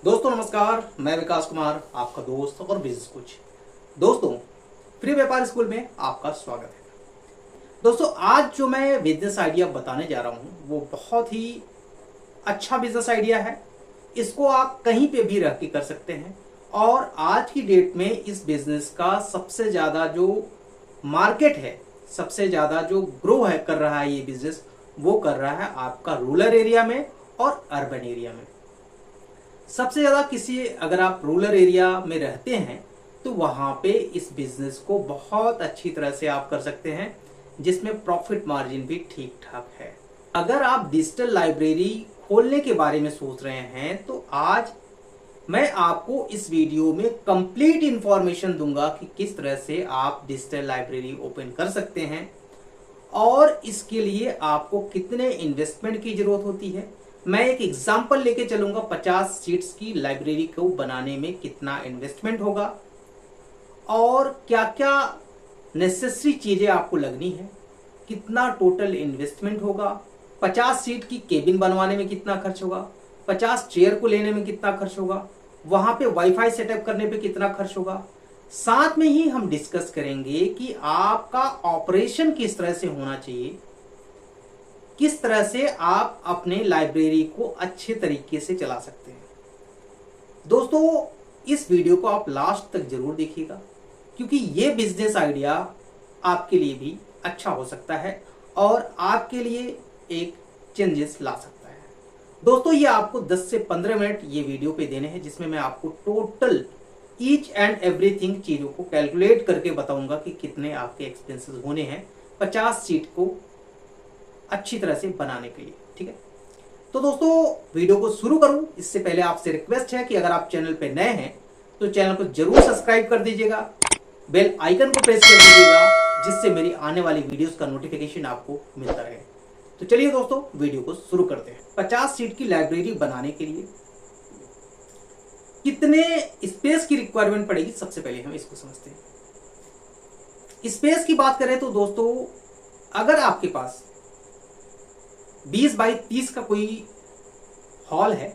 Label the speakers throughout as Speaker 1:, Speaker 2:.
Speaker 1: दोस्तों नमस्कार, मैं विकास कुमार, आपका दोस्त और बिजनेस कोच। दोस्तों, फ्री व्यापार स्कूल में आपका स्वागत है। दोस्तों, आज जो मैं बिजनेस आइडिया बताने जा रहा हूं वो बहुत ही अच्छा बिजनेस आइडिया है। इसको आप कहीं पे भी रह के कर सकते हैं और आज की डेट में इस बिजनेस का सबसे ज़्यादा जो मार्केट है, सबसे ज़्यादा जो ग्रो है कर रहा है ये बिजनेस, वो कर रहा है आपका रूरल एरिया में और अर्बन एरिया में। सबसे ज़्यादा अगर आप रूरल एरिया में रहते हैं तो वहाँ पे इस बिजनेस को बहुत अच्छी तरह से आप कर सकते हैं, जिसमें प्रॉफिट मार्जिन भी ठीक ठाक है। अगर आप डिजिटल लाइब्रेरी खोलने के बारे में सोच रहे हैं तो आज मैं आपको इस वीडियो में कंप्लीट इंफॉर्मेशन दूंगा कि किस तरह से आप डिजिटल लाइब्रेरी ओपन कर सकते हैं और इसके लिए आपको कितने इन्वेस्टमेंट की जरूरत होती है। मैं एक एग्जांपल लेके चलूंगा, 50 सीट्स की लाइब्रेरी को बनाने में कितना इन्वेस्टमेंट होगा और क्या क्या नेसेसरी चीजें आपको लगनी है, कितना टोटल इन्वेस्टमेंट होगा, 50 सीट की केबिन बनवाने में कितना खर्च होगा, 50 चेयर को लेने में कितना खर्च होगा, वहां पे वाईफाई सेटअप करने पे कितना खर्च होगा। साथ में ही हम डिस्कस करेंगे कि आपका ऑपरेशन किस तरह से होना चाहिए, किस तरह से आप अपने लाइब्रेरी को अच्छे तरीके से चला सकते हैं। दोस्तों, इस वीडियो को आप लास्ट तक जरूर देखिएगा क्योंकि ये बिजनेस आइडिया आपके लिए भी अच्छा हो सकता है और आपके लिए एक चेंजेस ला सकता है। दोस्तों, ये आपको 10 से 15 मिनट ये वीडियो पे देने हैं, जिसमें मैं आपको टोटल ईच एंड एवरीथिंग चीजों को कैलकुलेट करके बताऊंगा कि कितने आपके एक्सपेंसेस होने हैं 50 सीट को अच्छी तरह से बनाने के लिए। ठीक है, तो दोस्तों वीडियो को शुरू करूं इससे पहले आपसे रिक्वेस्ट है कि अगर आप चैनल पे नए हैं तो चैनल को जरूर सब्सक्राइब कर दीजिएगा, बेल आइकन को प्रेस कर दीजिएगा, जिससे मेरी आने वाली वीडियोस का नोटिफिकेशन आपको मिलता रहे। तो चलिए दोस्तों वीडियो को शुरू करते हैं। 50 सीट की लाइब्रेरी बनाने के लिए कितने स्पेस की रिक्वायरमेंट पड़ेगी, सबसे पहले हम इसको समझते हैं। स्पेस की बात करें तो दोस्तों, अगर आपके पास 20 बाई 30 का कोई हॉल है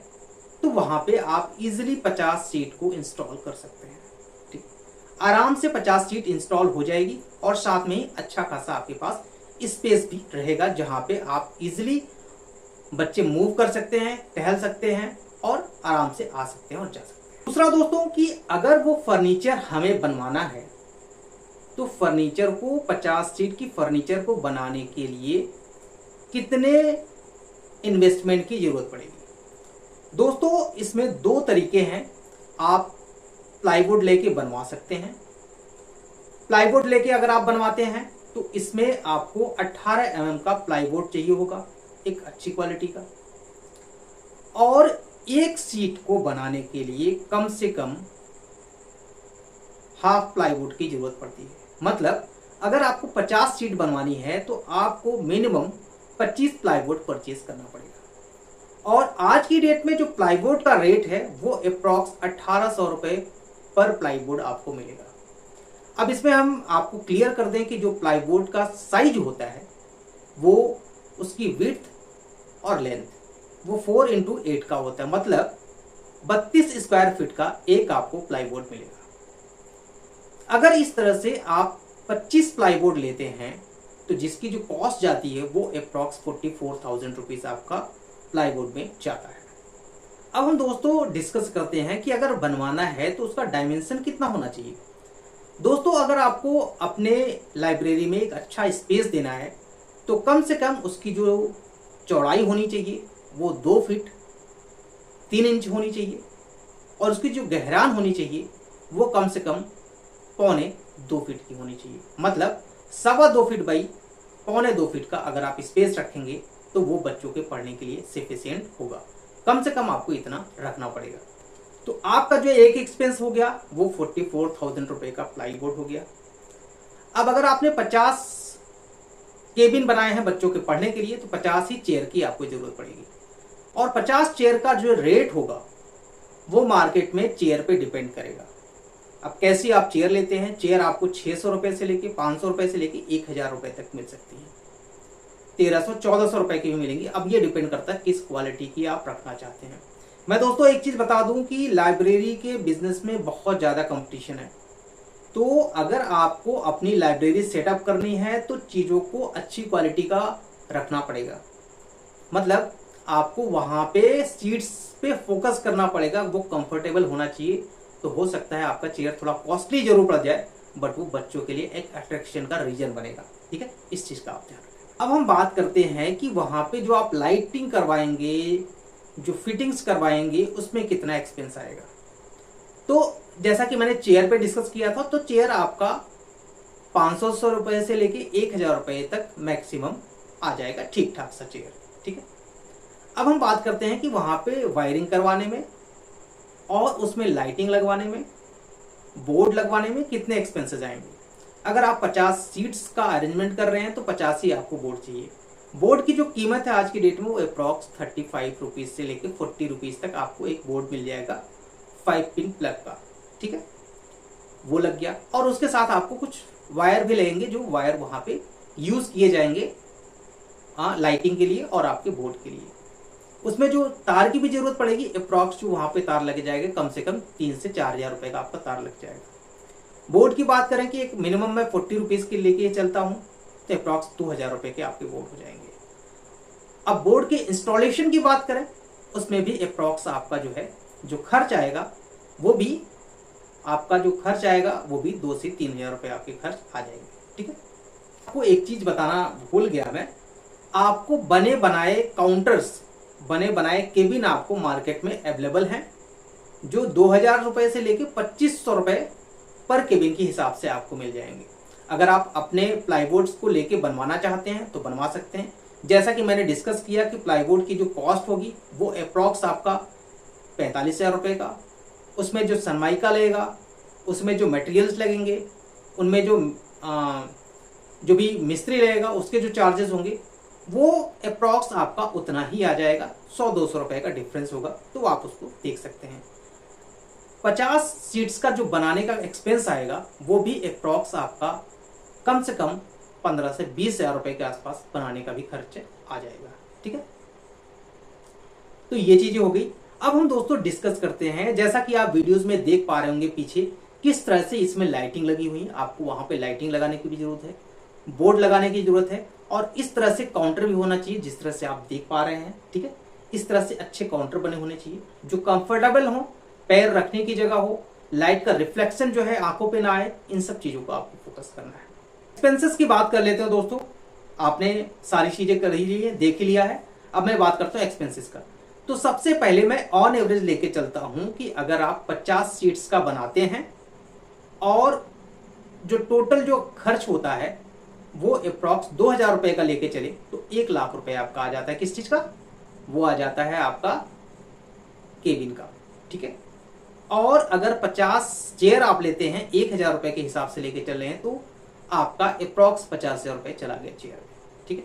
Speaker 1: तो वहां पे आप इजीली 50 सीट को इंस्टॉल कर सकते हैं। ठीक, आराम से 50 सीट इंस्टॉल हो जाएगी और साथ में ही अच्छा खासा आपके पास स्पेस भी रहेगा, जहां पे आप इजीली बच्चे मूव कर सकते हैं, टहल सकते हैं और आराम से आ सकते हैं और जा सकते हैं। दूसरा दोस्तों कि अगर वो फर्नीचर हमें बनवाना है तो फर्नीचर को 50 सीट की फर्नीचर को बनाने के लिए कितने इन्वेस्टमेंट की जरूरत पड़ेगी। दोस्तों, इसमें दो तरीके हैं। आप प्लाईवुड लेके बनवा सकते हैं। प्लाईवुड लेके अगर आप बनवाते हैं तो इसमें आपको 18 mm का प्लाईवुड चाहिए होगा, एक अच्छी क्वालिटी का, और एक सीट को बनाने के लिए कम से कम हाफ प्लाईवुड की जरूरत पड़ती है। मतलब अगर आपको 50 सीट बनवानी है तो आपको मिनिमम 25 प्लाईवुड परचेज करना पड़ेगा और आज की डेट में जो प्लाईवुड का रेट है वो अप्रॉक्स 1800 रुपए पर प्लाईवुड आपको मिलेगा। अब इसमें हम आपको क्लियर कर दें कि जो प्लाईवुड का साइज होता है वो उसकी विड्थ और लेंथ वो 4x8 का होता है, मतलब 32 स्क्वायर फीट का एक आपको प्लाईवुड मिलेगा। अगर इस तरह से आप 25 प्लाईवुड लेते हैं तो जिसकी जो कॉस्ट जाती है वो अप्रॉक्स 44,000 रुपीज आपका प्लाईवुड में जाता है। अब हम दोस्तों डिस्कस करते हैं कि अगर बनवाना है तो उसका डायमेंशन कितना होना चाहिए। दोस्तों, अगर आपको अपने लाइब्रेरी में एक अच्छा स्पेस देना है तो कम से कम उसकी जो चौड़ाई होनी चाहिए वो 2 फीट 3 इंच होनी चाहिए और उसकी जो गहराई होनी चाहिए वो कम से कम 1.25 फीट की होनी चाहिए। मतलब 2.25 फीट बाई 1.25 फीट का अगर आप स्पेस रखेंगे तो वो बच्चों के पढ़ने के लिए सफिशिएंट होगा। कम से कम आपको इतना रखना पड़ेगा। तो आपका जो एक एक्सपेंस हो गया वो 44,000 रुपए का प्लाईवुड हो गया। अब अगर आपने 50 केबिन बनाए हैं बच्चों के पढ़ने के लिए तो 50 ही चेयर की आपको जरूरत पड़ेगी और 50 चेयर का जो रेट होगा वो मार्केट में चेयर पे डिपेंड करेगा। अब कैसी आप चेयर लेते हैं, चेयर आपको 600 रुपए से लेके 500 रुपए से लेके 1000 रुपए तक मिल सकती है। 1300-1400 रुपए की भी मिलेंगी। अब ये डिपेंड करता है किस क्वालिटी की आप रखना चाहते हैं। मैं दोस्तों एक चीज़ बता दूं कि लाइब्रेरी के बिजनेस में बहुत ज़्यादा कंपटीशन है। तो अगर आपको अपनी लाइब्रेरी सेटअप करनी है तो चीज़ों को अच्छी क्वालिटी का रखना पड़ेगा। मतलब आपको वहाँ पे सीट्स पे फोकस करना पड़ेगा, वो कंफर्टेबल होना चाहिए। तो हो सकता है आपका चेयर थोड़ा कॉस्टली जरूर पड़ जाए, बट वो बच्चों के लिए एक अट्रैक्शन का रीजन बनेगा। ठीक है, इस चीज़ का आप ध्यान रखें। अब हम बात करते हैं कि वहाँ पे जो आप लाइटिंग करवाएंगे, जो फिटिंग्स करवाएंगे, उसमें कितना एक्सपेंस आएगा। तो जैसा कि मैंने चेयर पे डिस्कस किया था, तो चेयर आपका 500 रुपए से लेके 1000 रुपए तक मैक्सिमम आ जाएगा, ठीक ठाक सा चेयर। ठीक है, अब हम बात करते हैं कि वहां पे वायरिंग करवाने में और उसमें लाइटिंग लगवाने में, बोर्ड लगवाने में कितने एक्सपेंसेस आएंगे। अगर आप 50 सीट्स का अरेंजमेंट कर रहे हैं तो 50 ही आपको बोर्ड चाहिए। बोर्ड की जो कीमत है आज की डेट में वो अप्रॉक्स 35 रुपीज से लेकर 40 रुपीज तक आपको एक बोर्ड मिल जाएगा 5 पिन प्लग का। ठीक है, वो लग गया। और उसके साथ आपको कुछ वायर भी लगेंगे, जो वायर वहां पे यूज किए जाएंगे लाइटिंग के लिए और आपके बोर्ड के लिए। उसमें जो तार की भी जरूरत पड़ेगी, अप्रॉक्स जो वहां पे तार लगे जाएंगे कम से कम 3 से 4000 रुपए का आपका तार लग जाएगा। बोर्ड की बात करें कि एक मिनिमम मैं 40 रुपीज के लेके चलता हूं, तो अप्रॉक्स 2000 रुपए के आपके बोर्ड हो जाएंगे। अब बोर्ड के इंस्टॉलेशन की बात करें, उसमें भी अप्रॉक्स आपका जो है जो खर्च आएगा वो भी आपका जो खर्च आएगा वो भी 2 से 3000 रुपए आपके खर्च आ जाएंगे। ठीक है, आपको एक चीज बताना भूल गया मैं, आपको बने बनाए काउंटर्स, बने बनाए केबिन आपको मार्केट में अवेलेबल हैं, जो 2000 रुपए से लेके 2500 रुपए पर केबिन के हिसाब से आपको मिल जाएंगे। अगर आप अपने प्लाईवुड्स को लेके बनवाना चाहते हैं तो बनवा सकते हैं। जैसा कि मैंने डिस्कस किया कि प्लाईवुड की जो कॉस्ट होगी वो अप्रॉक्स आपका 45,000 रुपए का, उसमें जो सनमाइका लगेगा, उसमें जो मटेरियल्स लगेंगे, उनमें जो भी मिस्त्री लगेगा, उसके जो चार्जेस होंगे वो अप्रॉक्स आपका उतना ही आ जाएगा। 100-200 रुपए का डिफरेंस होगा, तो आप उसको देख सकते हैं। 50 सीट्स का जो बनाने का एक्सपेंस आएगा वो भी अप्रॉक्स आपका कम से कम 15 से 20,000 रुपए के आसपास बनाने का भी खर्च आ जाएगा। ठीक है, तो ये चीजें हो गई। अब हम दोस्तों डिस्कस करते हैं, जैसा कि आप वीडियोस में देख पा रहे होंगे पीछे किस तरह से इसमें लाइटिंग लगी हुई है। आपको वहां पे लाइटिंग लगाने की भी जरूरत है, बोर्ड लगाने की जरूरत है, और इस तरह से काउंटर भी होना चाहिए जिस तरह से आप देख पा रहे हैं। ठीक है, इस तरह से अच्छे काउंटर बने होने चाहिए जो कंफर्टेबल हो, पैर रखने की जगह हो, लाइट का रिफ्लेक्शन जो है आंखों पे ना आए। इन सब चीजों को आपको फोकस करना है। एक्सपेंसेस की बात कर लेते हैं दोस्तों। आपने सारी चीजें कर ही ली है, देख ही लिया है। अब मैं बात करता हूँ एक्सपेंसेस का। तो सबसे पहले मैं ऑन एवरेज लेके चलता हूं कि अगर आप 50 सीट्स का बनाते हैं और जो टोटल जो खर्च होता है वो अप्रॉक्स 2000 रुपए का लेके चले तो 1 लाख रुपए आपका आ जाता है। किस चीज का? वो आ जाता है आपका केबिन का। ठीक है, और अगर 50 चेयर आप लेते हैं 1000 रुपए के हिसाब से लेके चल रहे हैं तो आपका अप्रॉक्स 50,000 रुपए चला गया चेयर में। ठीक है,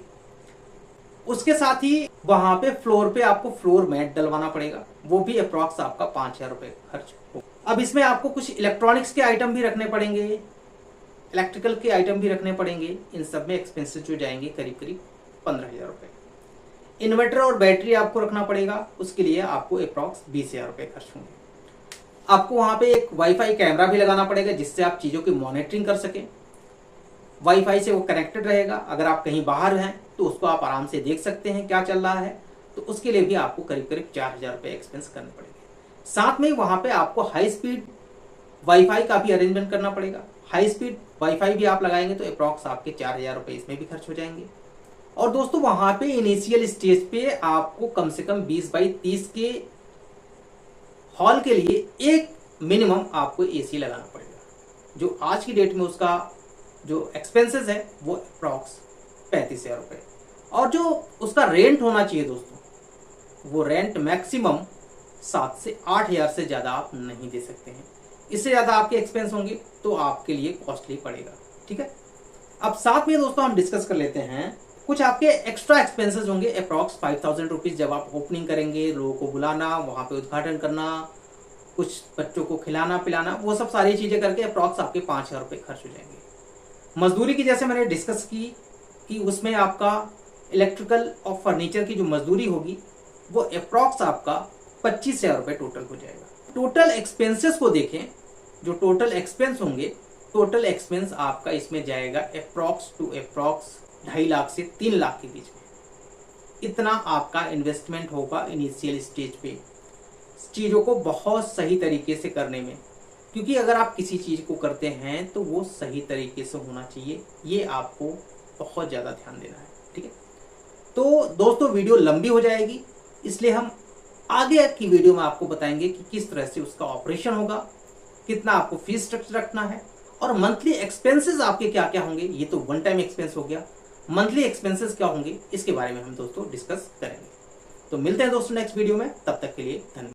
Speaker 1: उसके साथ ही वहां पे फ्लोर पे आपको फ्लोर मैट डलवाना पड़ेगा, वो भी अप्रॉक्स आपका 5000 रुपए खर्च हो। अब इसमें आपको कुछ इलेक्ट्रॉनिक्स के आइटम भी रखने पड़ेंगे, इलेक्ट्रिकल के आइटम भी रखने पड़ेंगे। इन सब में एक्सपेंसेस जो जाएंगे करीब करीब 15,000 रुपए। इन्वर्टर और बैटरी आपको रखना पड़ेगा, उसके लिए आपको अप्रॉक्स 20,000 रुपए खर्च होंगे। आपको वहां पे एक वाईफाई कैमरा भी लगाना पड़ेगा जिससे आप चीजों की मॉनिटरिंग कर सकें। वाईफाई से वो कनेक्टेड रहेगा, अगर आप कहीं बाहर हैं तो उसको आप आराम से देख सकते हैं क्या चल रहा है। तो उसके लिए भी आपको करीब करीब 4000 रुपए एक्सपेंस करने पड़ेंगे। साथ में वहां पे आपको हाई स्पीड वाईफाई का भी अरेंजमेंट करना पड़ेगा। हाई स्पीड वाईफाई भी आप लगाएंगे तो अप्रॉक्स आपके 4000 रुपए इसमें भी खर्च हो जाएंगे। और दोस्तों वहां पे इनिशियल स्टेज पे आपको कम से कम 20 बाई 30 के हॉल के लिए एक मिनिमम आपको एसी लगाना पड़ेगा, जो आज की डेट में उसका जो एक्सपेंसेस है वो अप्रॉक्स 35,000 रुपए। और जो उसका रेंट होना चाहिए दोस्तों, वो रेंट मैक्सिमम 7 से 8,000 से ज्यादा आप नहीं दे सकते हैं। इससे ज्यादा आपके एक्सपेंस होंगे तो आपके लिए कॉस्टली पड़ेगा। ठीक है, अब साथ में दोस्तों हम डिस्कस कर लेते हैं कुछ आपके एक्स्ट्रा एक्सपेंसेस होंगे अप्रॉक्स 5,000 रुपीज। जब आप ओपनिंग करेंगे, लोगों को बुलाना, वहां पे उद्घाटन करना, कुछ बच्चों को खिलाना पिलाना, वो सब सारी चीजें करके अप्रॉक्स आपके 5,000 रुपए खर्च हो जाएंगे। मजदूरी की जैसे मैंने डिस्कस की कि उसमें आपका इलेक्ट्रिकल और फर्नीचर की जो मजदूरी होगी वो अप्रॉक्स आपका 25,000 रुपये टोटल हो जाएगा। टोटल एक्सपेंसेस को देखें, जो टोटल एक्सपेंस होंगे, टोटल एक्सपेंस आपका इसमें जाएगा अप्रॉक्स 2.5 लाख से 3 लाख के बीच में। इतना आपका इन्वेस्टमेंट होगा इनिशियल स्टेज पे चीज़ों को बहुत सही तरीके से करने में, क्योंकि अगर आप किसी चीज़ को करते हैं तो वो सही तरीके से होना चाहिए, ये आपको बहुत ज़्यादा ध्यान देना है। ठीक है, तो दोस्तों वीडियो लंबी हो जाएगी, इसलिए हम आगे की वीडियो में आपको बताएंगे कि किस तरह से उसका ऑपरेशन होगा, कितना आपको फीस स्ट्रक्चर रखना है, और मंथली एक्सपेंसेस आपके क्या क्या होंगे। ये तो वन टाइम एक्सपेंस हो गया, मंथली एक्सपेंसेस क्या होंगे इसके बारे में हम दोस्तों डिस्कस करेंगे। तो मिलते हैं दोस्तों नेक्स्ट वीडियो में, तब तक के लिए धन्यवाद।